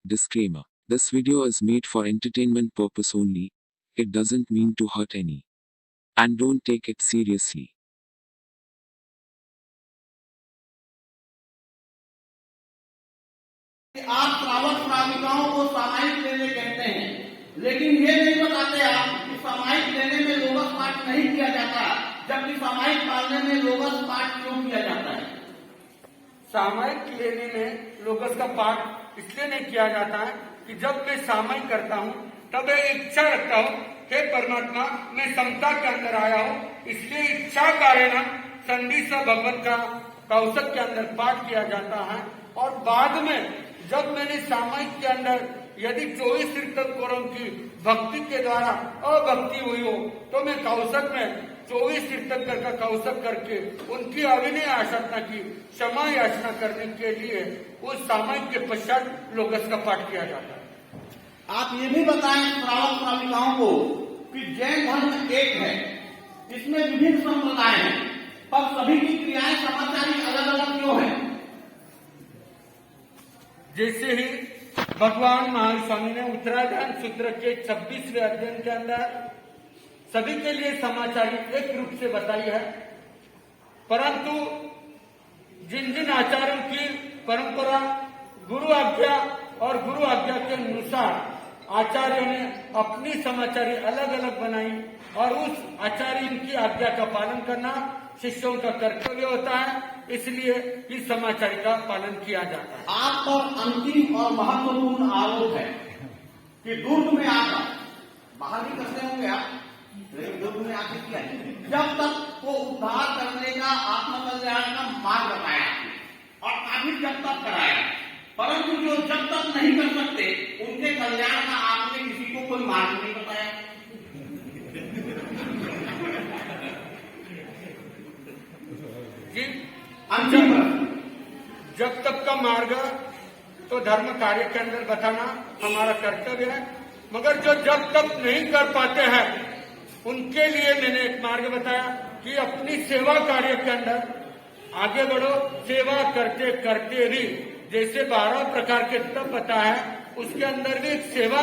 Disclaimer. This video is made for entertainment purpose only. It doesn't mean to hurt any. And don't take it seriously. आप श्रावक श्राविकाओं को सामायिक लेने कहते हैं, लेकिन ये नहीं बताते आप कि सामायिक लेने में लोगस पाठ नहीं किया जाता, जबकि सामायिक पालने में लोगस पाठ क्यों किया जाता है? सामायिक लेने में लोगस का पाठ इसलिए नहीं किया जाता है कि जब मैं सामायिक करता हूँ तब एक इच्छा रखता हूँ, हे परमात्मा मैं समता के अंदर आया हूँ, इसलिए इच्छा कारण संधि से भगवत का कौशक के अंदर पाठ किया जाता है। और बाद में जब मैंने सामायिक के अंदर यदि 24 तीर्थंकरों की भक्ति के द्वारा अभक्ति हुई हो तो मैं कौशक में 24 तीर्थंकर का कौशक करके उनकी अविनय आशातना की क्षमा याचना करने के लिए उस सामायिक के पश्चात लोगस का पाठ किया जाता है। आप ये भी बताएं श्रावक श्राविकाओं को कि जैन धर्म एक है, इसमें विभिन्न संप्रदाय हैं, पर सभी की क्रियाएं समाचारी अलग अलग क्यों है? जैसे ही भगवान महावीर स्वामी ने उत्तराधान सूत्र के 26वें अध्ययन के अंदर सभी के लिए समाचारी एक रूप से बताई है, परंतु जिन जिन आचार्यों की परंपरा गुरु आज्ञा और गुरु आज्ञा के अनुसार आचार्यों ने अपनी समाचारी अलग अलग बनाई और उस आचार्य की आज्ञा का पालन करना शिष्यों का कर्तव्य होता है, इसलिए इस समाचारी का पालन किया जाता है। आप पर अंतिम और महत्वपूर्ण आरोप है कि दुर्ग में आकर, बाहर भी करते होंगे आप, लेकिन दुर्ग में आकर किया जब तक वो उद्धार करने का आत्मकल्याण का मार्ग बताया और काफी जब तक कराया, परंतु जो जब तक नहीं कर सकते उनके कल्याण का आपने किसी को कोई मार्ग नहीं बताया। जी, जब तक का मार्ग तो धर्म कार्य के अंदर बताना हमारा कर्तव्य है, मगर जो जब तक नहीं कर पाते हैं उनके लिए मैंने एक मार्ग बताया कि अपनी सेवा कार्य के अंदर आगे बढ़ो। सेवा करते करते भी जैसे 12 प्रकार के तप बता है, उसके अंदर भी एक सेवा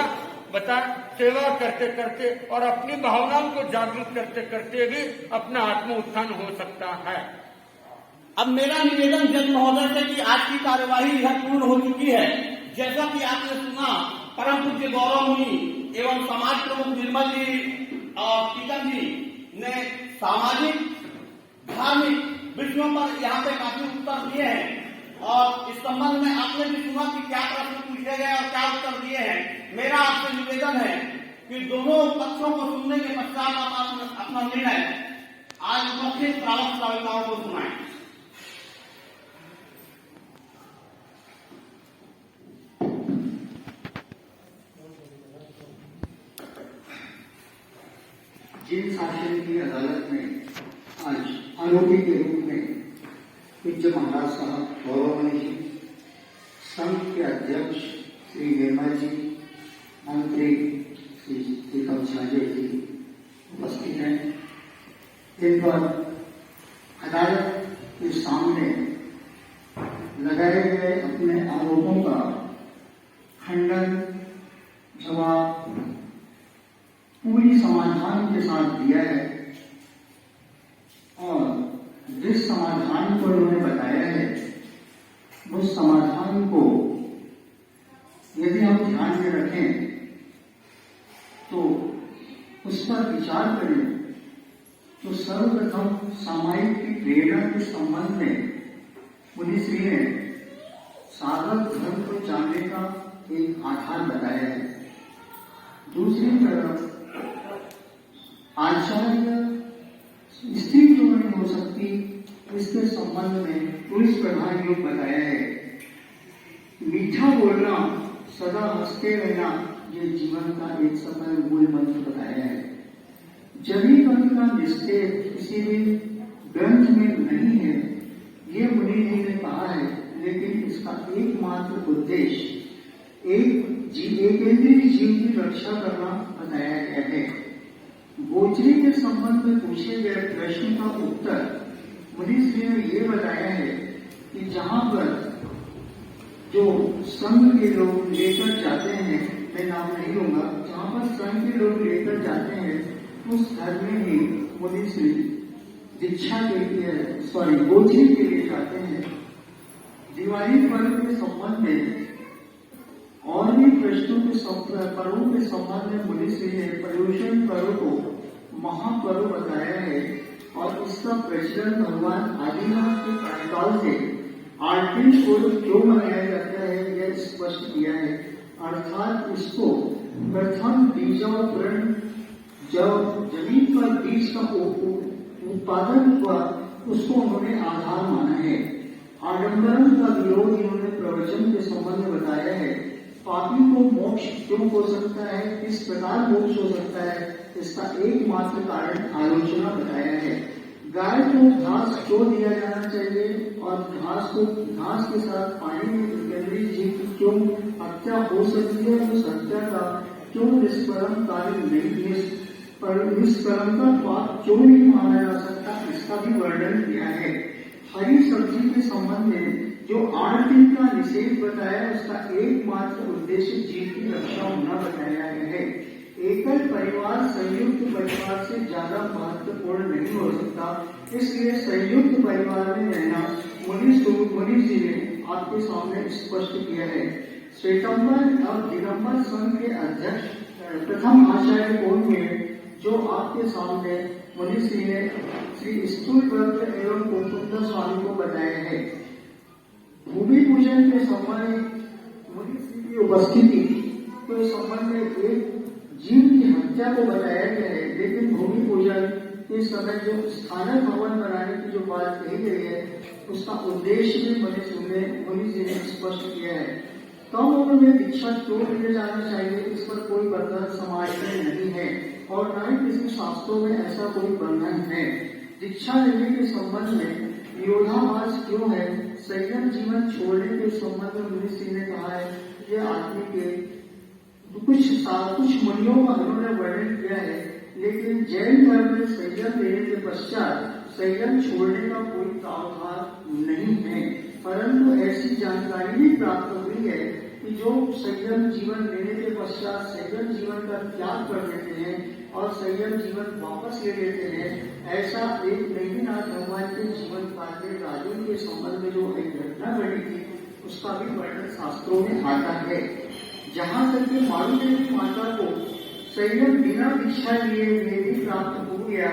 बता, सेवा करते करते और अपनी भावनाओं को जागरूक करते करते भी अपना आत्म उत्थान हो सकता है। अब मेरा निवेदन जज महोदय से कि आज की कार्यवाही यह पूर्ण हो चुकी है। जैसा कि आपने सुना, परम पूज्य गौरव मुनि एवं समाज प्रमुख निर्मल जी और टीकम जी ने सामाजिक धार्मिक विषयों पर यहाँ पे काफी उत्तर दिए हैं और इस संबंध में आपने भी सुना कि क्या प्रश्न पूछे गए और क्या उत्तर दिए हैं। मेरा आपसे निवेदन है कि दोनों पक्षों को सुनने के पश्चात आप अपना निर्णय आज उपस्थित श्रावक श्राविकाओं को सुनाएं। जिन शासन की अदालत में आज आरोपी के रूप में पूज्य महाराज साहब गौरवमणि जी, संघ के अध्यक्ष श्री निर्मल जी, मंत्री श्री टीकम झाजे जी उपस्थित हैं, इन पर अदालत के सामने लगाए गए अपने आरोपों का खंडन जवाब पूरी समाधान के साथ दिया है और जिस समाधान को उन्होंने बताया है उस समाधान को यदि हम ध्यान में रखें तो उस पर विचार करें तो सर्वप्रथम सामायिक की प्रेरणा के संबंध में मुनिश्री ने साधक धर्म को जानने का एक आधार बताया है। दूसरी तरफ आचार्य स्त्री क्यों नहीं हो सकती, इसके संबंध में पुरुष प्रधान योग बताया है। मीठा बोलना, सदा हंसते रहना, ये जीवन का एक सफल मूल मंत्र बताया है। जभी कभी का निश्चय किसी भी ग्रंथ में नहीं है, ये मुनि जी ने कहा है, लेकिन इसका एकमात्र उद्देश्य एकेंद्रीय जीव की रक्षा करना बताया गया है। गोचरी के संबंध में पूछे गए प्रश्न का उत्तर मुनिश्री ने ये बताया है कि जहां पर जो संघ के लोग लेकर जाते हैं, मैं नाम नहीं लूंगा, जहाँ पर संघ के लोग लेकर जाते हैं उस घर में ही मुनि श्री दीक्षा के लिए गोची के लिए जाते हैं। दिवाली पर्व के संबंध में और भी प्रश्नों के पर्वों के संबंध में मुनि श्री ने पर्युषण पर्व को महापर्व बताया है और इसका प्रचलन भगवान आदिनाथ के कार्यकाल से 8 को क्यों मनाया जाता है यह स्पष्ट किया है। अर्थात इसको प्रथम बीजावरण जब जमीन पर बीज का उत्पादन हुआ उसको उन्होंने आधार माना है। आडम्बरन का विरोध इन्होंने प्रवचन के संबंध में बताया है। पापी को मोक्ष क्यों हो सकता है, किस प्रकार मोक्ष हो सकता है, इसका एकमात्र कारण आलोचना बताया है। गाय को घास क्यों दिया जाना चाहिए और घास के साथ पानी में गंदगी जीव की क्यों हत्या हो सकती है, उस हत्या का क्यों निष्कर्म कार्य नहीं है, पर निष्कर्म का पाप क्यों नहीं माना जा सकता, इसका भी वर्णन किया है। हरी सब्जी के संबंध में जो 8 दिन का निषेध बताया उसका एकमात्र उद्देश्य जीव की रक्षा होना बताया गया है। एकल परिवार संयुक्त परिवार से ज्यादा महत्वपूर्ण नहीं हो सकता, इसलिए संयुक्त परिवार में रहना मुनि जी ने आपके सामने स्पष्ट किया है। श्वेतंबर और दिगंबर संघ के अध्यक्ष प्रथम आचार्य कौन हुए जो आपके सामने मुनि श्री ने श्री स्थूलभद्र एवं कुमुद स्वामी को बताया है। भूमि पूजन के संबंध में मुनि श्री की उपस्थिति के संबंध में एक जीव की हत्या को बताया गया है, लेकिन भूमि पूजन के समय जो स्थानक भवन बनाने की जो बात कही गई है उसका उद्देश्य भी मुनि जी ने स्पष्ट किया है। कम उम्र में दीक्षा क्यों लिए जाना चाहिए, इस पर कोई बंधन समाज में नहीं है और न ही किसी शास्त्रों में ऐसा कोई बंधन है। दीक्षा लेने के संबंध में विरोधाभास क्यों है, संयम जीवन छोड़ने के संबंध में मुनि जी ने कहा है यह आदमी के कुछ मुनियों का उन्होंने वर्णन किया है, लेकिन जैन धर्म में संयम लेने के पश्चात संयम छोड़ने का कोई प्रावधान नहीं है, परंतु ऐसी जानकारी भी प्राप्त हुई है कि जो संयम जीवन लेने के पश्चात संयम जीवन का त्याग कर देते हैं और संयम जीवन वापस ले लेते हैं, ऐसा एक मेघनाथ भगवान के जीवन काल में राजन के संबंध में जो एक घटना घटी थी उसका भी वर्णन शास्त्रों में आता है। जहाँ तक कि मारुदेवी माता को संयम बिना दीक्षा लिए भी प्राप्त हो गया,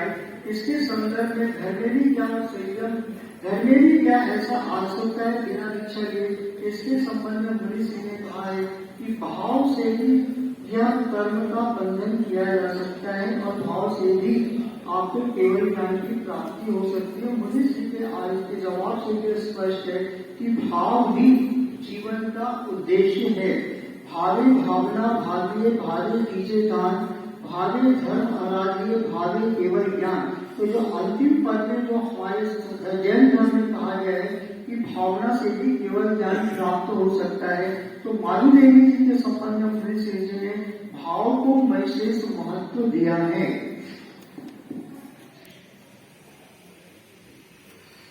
इसके संदर्भ में घर में भी क्या संयम, घर में भी क्या ऐसा आ सकता है बिना दीक्षा लिए, इसके संबंध में मुनि जी ने कहा है कि भाव से भी यह कर्म का बंधन किया जा सकता है और भाव से भी आपको केवल ज्ञान की प्राप्ति हो सकती है। मुनि जी के आज के जवाब से स्पष्ट है कि भाव ही जीवन का उद्देश्य है। भावे भावना भाविये भावे दीजे दान, भावे धर्म आराध्य भावे केवल ज्ञान। तो जो अंतिम पद में जो हमारे जैन धर्म में कहा गया है कि भावना से भी केवल ज्ञान प्राप्त हो सकता है, तो मारुदेवी जी के संबंध में मुनि जी ने भाव को विशेष महत्व दिया है।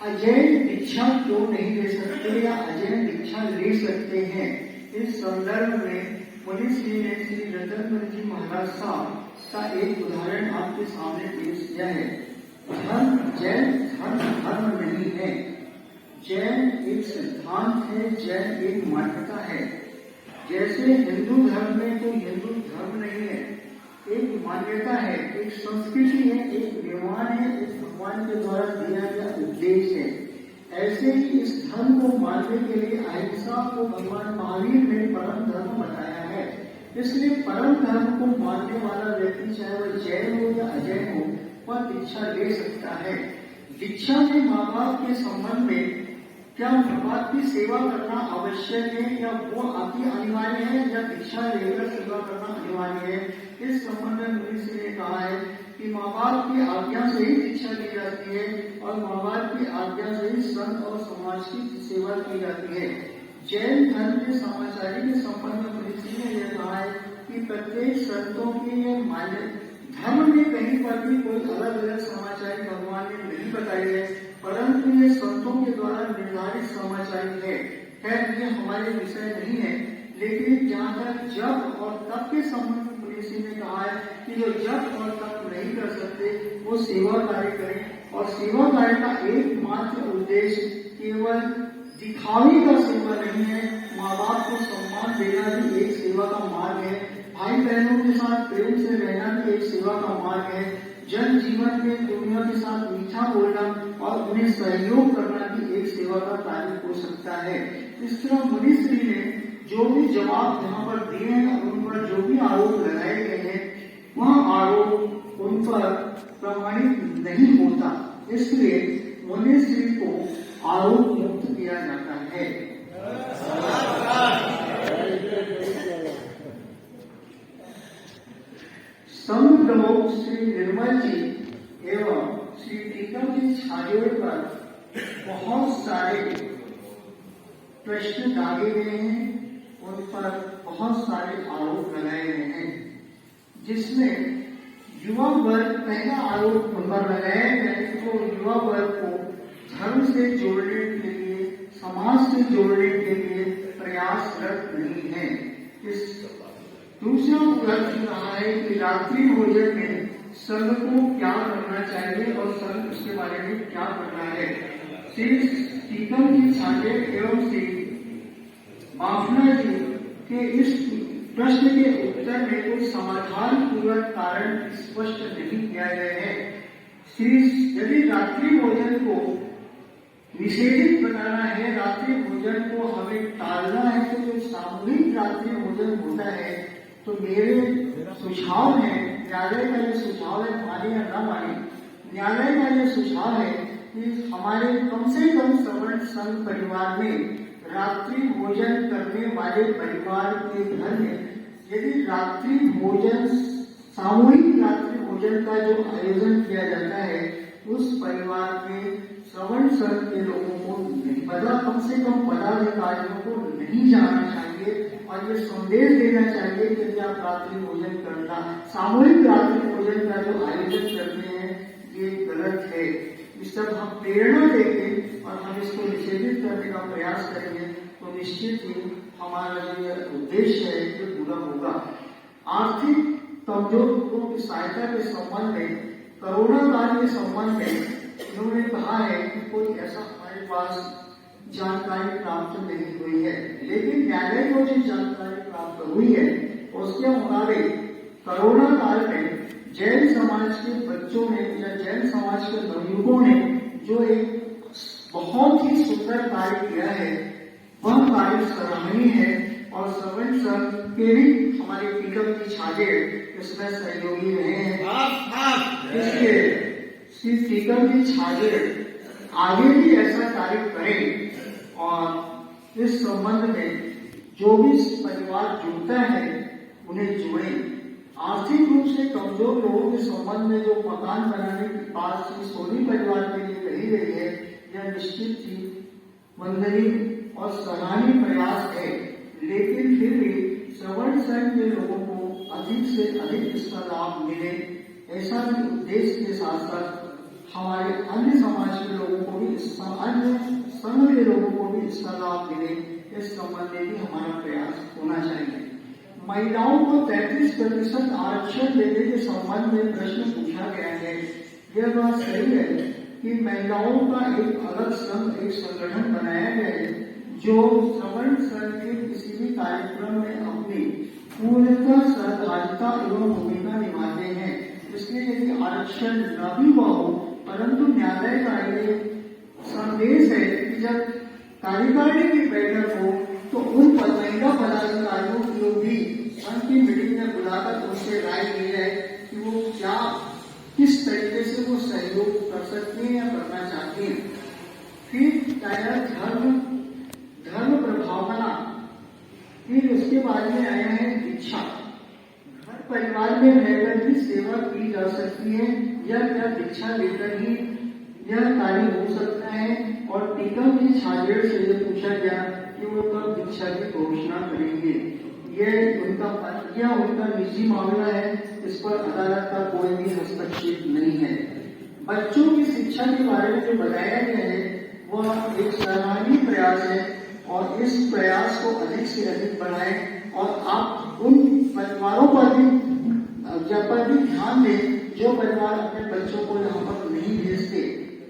अजय दीक्षा क्यों नहीं ले सकते या अजय दीक्षा ले सकते हैं, इस संदर्भ में मुनि श्री ने श्री रतनमल जी महाराज साहब का एक उदाहरण आपके सामने पेश किया है। जैन धर्म नहीं है, जैन एक सिद्धांत है, जैन एक मान्यता है। जैसे हिंदू धर्म में कोई हिंदू धर्म नहीं है, एक मान्यता है, एक संस्कृति है, एक निर्माण है, एक भगवान के द्वारा दिया गया उद्देश्य है। ऐसे ही इस धर्म को मानने के लिए अहिंसा को भगवान महावीर ने परम धर्म बताया है। इसलिए परम धर्म को मानने वाला व्यक्ति चाहे वह जैन हो या अजैन हो, वह दीक्षा ले सकता है। दीक्षा में माँ बाप के संबंध में क्या माँ बाप की सेवा करना आवश्यक है या वो अति अनिवार्य है या दीक्षा लेकर सेवा करना अनिवार्य है, इस संबंध में मुनि जी ने कहा है कि माँ बाप की आज्ञा से ही दीक्षा ली जाती है और माँ बाप की आज्ञा से ही संत और समाज की सेवा की जाती है। जैन धर्म के समाचारी के संबंध में मुनि जी ने यह कहा है कि प्रत्येक संतों की ये मान्य धर्म में कहीं पर भी कोई अलग अलग समाचारी भगवान ने नहीं बताई है, परंतु ये संतों के द्वारा निर्धारित समाचारी है। खैर ये हमारे विषय नहीं है, लेकिन जहाँ तक जब और तब के संबंध में पुलिस ने कहा है कि जो जब और तब नहीं कर सकते वो सेवा कार्य करें, और सेवा कार्य का एकमात्र उद्देश्य केवल दिखावे का सेवा नहीं है, माँ बाप को सम्मान देना भी एक सेवा का मार्ग है, भाई बहनों के साथ प्रेम से रहना भी एक सेवा का मार्ग है, जन जीवन में दुनिया के साथ मीठा बोलना और उन्हें सहयोग करना भी एक सेवा का कार्य हो सकता है। इस तरह मुनिश्री ने जो भी जवाब यहाँ पर दिए हैं, उन पर जो भी आरोप लगाए गए हैं, वह आरोप उन पर प्रमाणित नहीं होता, इसलिए मुनिश्री को आरोप मुक्त किया जाता है। संघ प्रमुख श्री निर्मल जी एवं श्री टीकम जी छाजेड़ पर बहुत सारे प्रश्न डाले गए हैं, उन पर बहुत सारे आरोप लगाए गए हैं, जिसमें युवा वर्ग, पहला आरोप उन पर लगाया गया है कि वो युवा वर्ग को धर्म से जोड़ने के लिए, समाज से जोड़ने के लिए प्रयासरत नहीं है। इस दूसरा प्रश्न रहा है कि रात्रि भोजन में संघ को क्या करना चाहिए और संघ उसके बारे में क्या करना है। श्री टीकम जी छाजेड़ एवं श्री बाफना जी के इस प्रश्न के उत्तर में कोई समाधान पूर्वक कारण स्पष्ट नहीं किया गया है। यदि रात्रि भोजन को निषेधित बनाना है, रात्रि भोजन को हमें टालना है, तो जो सामूहिक रात्रि भोजन होता है, तो मेरे सुझाव है, न्यायालय का ये सुझाव है, माने या न माने, न्यायालय का ये सुझाव है कि हमारे कम से कम सवर्ण संघ परिवार में रात्रि भोजन करने वाले परिवार के घर में यदि रात्रि भोजन, सामूहिक रात्रि भोजन का जो आयोजन किया जाता है, उस परिवार में सवर्ण संघ के लोगों को कम से कम पदाधिकारियों को नहीं जाना चाहिए और ये संदेश देना चाहिए कि यदि आप रात्रि भोजन करना, सामूहिक रात्रि भोजन का जो आयोजन करते हैं, ये गलत है। इस सब हम प्रेरणा देंगे और हम इसको निषेधित करने का प्रयास करेंगे तो निश्चित ही हमारा जो उद्देश्य है ये पूरा होगा। आर्थिक कमजोर लोगों की सहायता के संबंध में, कोरोना काल के संबंध में इन्होंने कहा है कि कोई ऐसा हमारे पास जानकारी प्राप्त नहीं हुई है, लेकिन न्यायालय को जो जानकारी प्राप्त हुई है उसके मुताबिक कोरोना काल में जैन समाज के बच्चों ने या जैन समाज के नवयुवकों ने जो एक बहुत ही सुंदर कार्य किया है, वह कार्य सराहनीय है और सवर्ण संघ के भी हमारे टीकम जी छाजेड़ इसमें सहयोगी रहे हैं। इसलिए श्री टीकम जी छाजेड़ आगे भी ऐसा कार्य करें और इस संबंध में जो भी परिवार जुड़ता है उन्हें जोड़े। आर्थिक रूप से कमजोर लोगों के संबंध में जो मकान बनाने की बात श्री सोनी परिवार के लिए कही गई है, यह निश्चित ही वंदनीय और सराहनीय प्रयास है, लेकिन फिर भी सवर्ण संघ के लोगों को अधिक से अधिक इसका लाभ मिले, ऐसा भी उद्देश्य के साथ साथ हमारे अन्य समाज के लोगों को भी, अन्य संघ के लोगों को भी इसका लाभ मिले, इस संबंध में भी हमारा प्रयास होना चाहिए। महिलाओं को 33% आरक्षण देने के संबंध में प्रश्न पूछा गया है। यह बात सही है कि महिलाओं का एक अलग संघ, एक संगठन बनाया गया है जो सवर्ण संघ के किसी भी कार्यक्रम में अपनी पूर्णतः सहभागिता एवं भूमिका निभाते हैं। इसलिए यदि आरक्षण न भी हुआ हो, परंतु न्यायालय का ये संदेश है कि जब कार्यकारिणी की बैठक हो तो उन महिला पदाधिकारियों को भी संघ की मीटिंग में बुलाकर उनसे राय ली जाए कि वो क्या, किस तरीके से वो सहयोग कर सकती हैं या करना चाहती हैं। फिर धर्म प्रभावना, फिर उसके बाद में आया है दीक्षा। घर परिवार में रहकर भी सेवा की जा सकती है या क्या दीक्षा लेकर ही यह कार्य हो सकता है। और टीकम जी छाजेड़ से ये पूछा गया कि वो कब दीक्षा की घोषणा करेंगे। यह उनका निजी मामला है, इस पर अदालत का कोई भी हस्तक्षेप नहीं है। बच्चों की शिक्षा के बारे में जो बताया गया है वह एक सराहनीय प्रयास है। और इस प्रयास को अधिक से अधिक बढ़ाएं और आप उन परिवारों पर भी ध्यान दें जो परिवार अपने बच्चों को यहाँ पर नहीं भेजते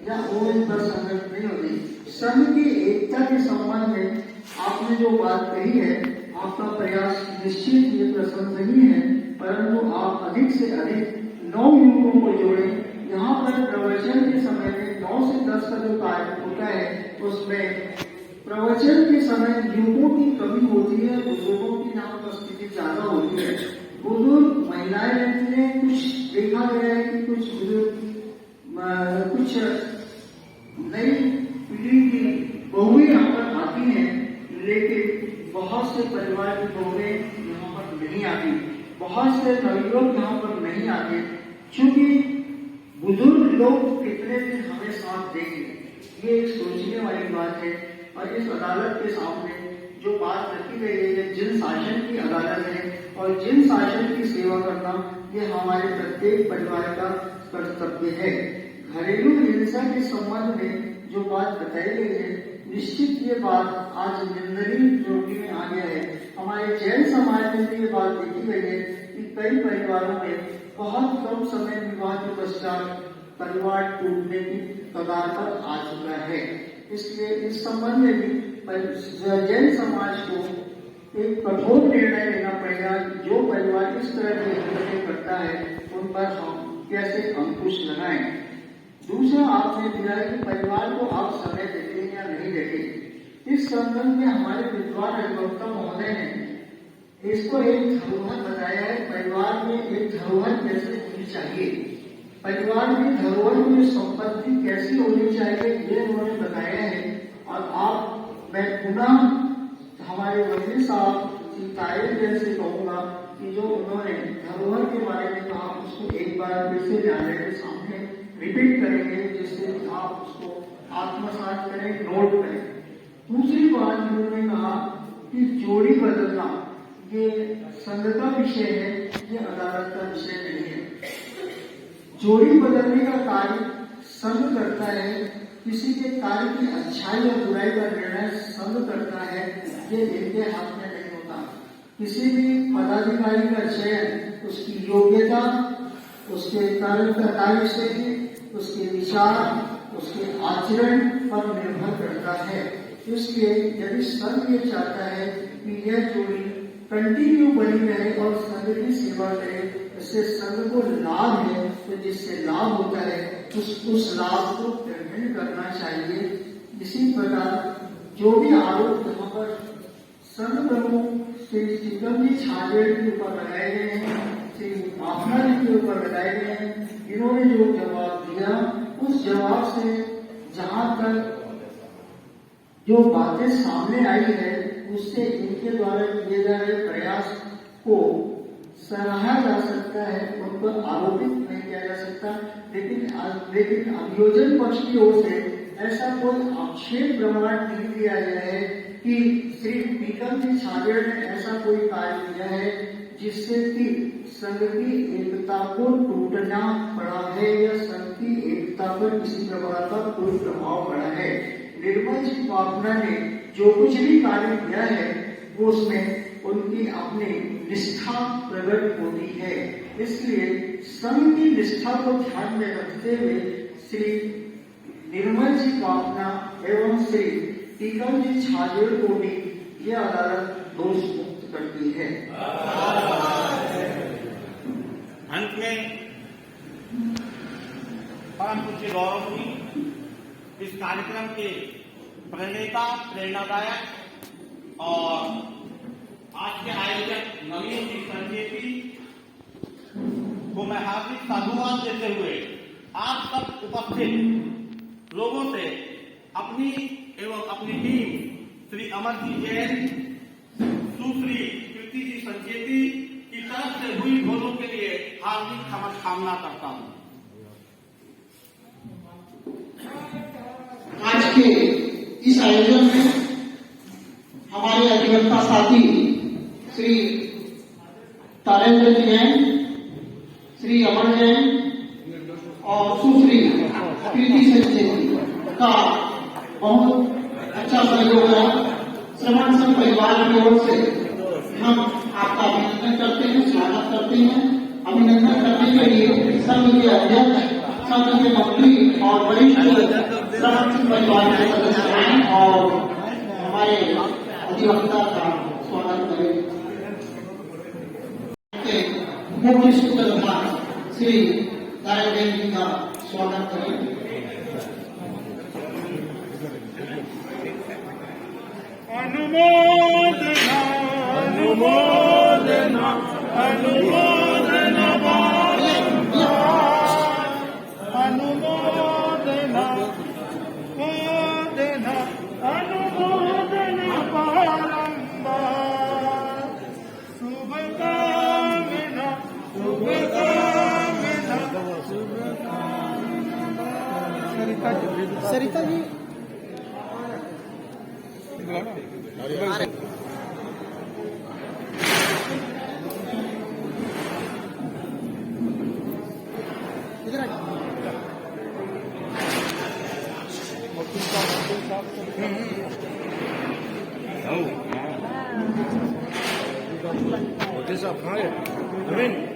या वो इन पर संगत नहीं होती। संघ की एकता के संबंध में आपने जो बात कही है, आपका प्रयास निश्चित ये प्रशंसनीय है, परंतु आप अधिक से अधिक 9 युवकों को जोड़ें। यहाँ पर प्रवचन के समय में 9 से 10 का जो कार्य होता है उसमें प्रवचन के समय युवकों की कमी होती है, बुजुर्गों की यहाँ उपस्थिति ज्यादा होती है। बुजुर्ग महिलाएं रहती है, कुछ देखा गया है कि कुछ बुजुर्ग कुछ नई पीढ़ी की बहुएं यहाँ पर आती हैं, लेकिन बहुत से परिवार की बहुएं यहाँ पर नहीं आती, बहुत से नवयुवक यहाँ पर नहीं आते, क्योंकि बुजुर्ग लोग कितने दिन हमें साथ देंगे, ये एक सोचने वाली बात है। और इस अदालत के सामने जो बात रखी गई है, ये जिन शासन की अदालत है और जिन शासन की सेवा करना ये हमारे प्रत्येक परिवार का कर्तव्य है। घरेलू हिंसा के संबंध में जो बात बताई गई है, निश्चित ये बात आज निंदनीय चोटी में आ गया है। हमारे जैन समाज में भी ये बात देखी गई है कि कई परिवारों में बहुत कम समय विवाह के पश्चात परिवार टूटने की कगार पर आ चुका है। इसलिए इस संबंध में भी जैन समाज को एक कठोर निर्णय लेना पड़ेगा। जो परिवार इस तरह की हरकतें करता है उन पर हम कैसे अंकुश लगाएं। दूसरा आपने दिया है कि परिवार को आप समय देते या नहीं देते। इस संबंध में हमारे विद्वान अधिवक्ता महोदय ने इसको एक धरोहर बताया है। परिवार में एक धरोहर कैसे होनी चाहिए, परिवार में धरोहर में संपत्ति कैसी होनी चाहिए, ये उन्होंने बताया है। और मैं पुनः हमारे वकील साहब तारीफ से कहूंगा कि जो उन्होंने धरोहर के बारे में कहा उसको एक बार फिर से न्यायालय के सामने रिपीट करेंगे, जिससे आप उसको आत्मसात करें, नोट करें। दूसरी बात उन्होंने कहा कि जोड़ी बदलना ये संघ का विषय है, ये अदालत का विषय नहीं है। जोड़ी बदलने का कार्य संघ करता है, किसी के कार्य की अच्छाई या बुराई का निर्णय संघ करता है, ये इनके हाथ में नहीं होता। किसी भी पदाधिकारी का चयन उसकी योग्यता, उसके कार्यशैली, उसके विचार, उसके आचरण पर निर्भर करता है। इसलिए यदि संघ ये चाहता है कि यह जोड़ी कंटिन्यू बनी रहे और संघ की सेवा करे, इससे संघ को लाभ है, तो जिससे लाभ होता है उस लाभ को पेमेंट करना चाहिए। इसी प्रकार जो भी आरोप यहाँ पर संघ प्रमुख श्री चिदम जी छाजेड़ के ऊपर लगाए गए हैं, श्री पाफना जी के ऊपर लगाए गए हैं, इन्होंने जो जवाब दिया उस जवाब से जहां तक जो बातें सामने आई है उससे इनके द्वारा किए जा रहे प्रयास को सराहा जा सकता है, उन पर आरोपित नहीं किया जा सकता। लेकिन अभियोजन पक्ष की ओर से ऐसा कोई आक्षेप प्रमाण नहीं दिया गया है कि श्री पीकम जी छाजेड़ ने ऐसा कोई कार्य किया है जिससे कि संघ की एकता को टूटना पड़ा है या संघ की एकता पर किसी प्रकार का कोई प्रभाव पड़ा है। निर्मल जी पापना ने जो कुछ भी कार्य किया है वो उसमें उनकी अपनी निष्ठा प्रकट होती है। इसलिए संघ की निष्ठा को ध्यान में रखते हुए श्री निर्मल जी पापना एवं श्री टीकम जी छाजेड़ को भी यह अदालत दोष मुक्त करती है। अंत में परम पूज्य गौरव जी इस कार्यक्रम के प्रणेता, प्रेरणादायक और आज के आयोजक नवीन जी संजेती को मैं हार्दिक साधुवाद देते हुए आप सब उपस्थित लोगों से अपनी एवं अपनी टीम श्री अमर जी जैन, सुश्री कीर्ति जी संजेती की तरफ से हुई भूलों के लिए हार्दिक क्षमा कामना करता हूँ। आज के इस आयोजन में हमारे अधिवक्ता साथी श्री तारेंद्र जैन, श्री अमर जैन और सुश्री कीर्ति संजेती का बहुत अच्छा सहयोग रहा। श्रवण संघ परिवार की ओर से हम आपका अभिनंदन करते हैं, स्वागत करते हैं। अभिनंदन करने के लिए संघ के अध्यक्ष, संघ के मंत्री और वरिष्ठ श्रवण संघ परिवार के सदस्य आए और हमारे अधिवक्ता का स्वागत करें। मुख्य सूत्रधार श्री नारायण जी का स्वागत करें। अनुमोदना अनुमोदना अनुमोदना अनुमोदना मोदना अनुमोदना बारंबार शुभकामना शुभकामना शुभकामना। सरिता जी साहब कहाँ गए?